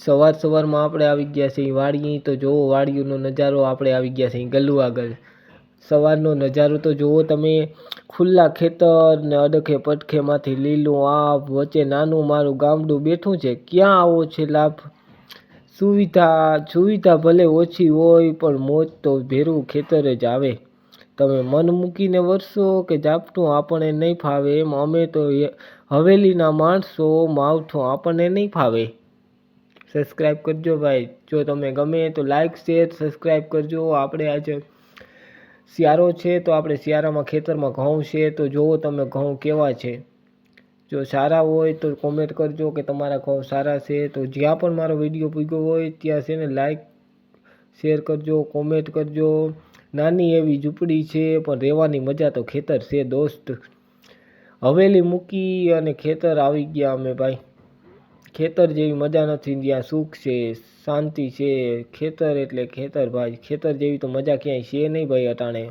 સવારમાં આપણે આવી ગયા છીએ વાડીએ, તો જોવો વાડીનો નજારો. આપણે આવી ગયા છીએ ગલ્લુ આગળ. સવારનો નજારો તો જુઓ તમે, ખુલ્લા ખેતર ને અડખે પડખેમાંથી લીલું આબ, વચ્ચે નાનું મારું ગામડું બેઠું છે. ક્યાં આવો છે લાભ? સુવિધા ભલે ઓછી હોય પણ મોજ તો ભેરું ખેતર જ આવે. તમે મન મૂકીને વરસો કે ઝાપટું આપણને નહીં ફાવે. એમ અમે તો હવેલીના માણસો, માવઠું આપણને નહીં ફાવે. સબસ્ક્રાઈબ કરજો ભાઈ. જો તમે ગમે તો લાઈક શેર સબસ્ક્રાઈબ કરજો. આપણે આજે શિયાળો છે તો આપણે શિયાળામાં ખેતરમાં ઘઉં છે, તો જુઓ તમે ઘઉં કેવા છે. જો સારા હોય તો કોમેન્ટ કરજો કે તમારા ઘઉં સારા છે. તો જ્યાં પણ મારો વિડીયો પૂગ્યો હોય ત્યાં છે ને લાઈક શેર કરજો, કોમેન્ટ કરજો. નાની એવી ઝૂંપડી છે પણ રહેવાની મજા તો ખેતર છે દોસ્ત. હવેલી મૂકી અને ખેતર આવી ગયા અમે ભાઈ. ખેતર જેવી મજા નથી જ્યાં સુખ છે, શાંતિ છે. ખેતર એટલે ખેતર ભાઈ. ખેતર જેવી તો મજા ક્યાંય છે નહીં ભાઈ અટાણે.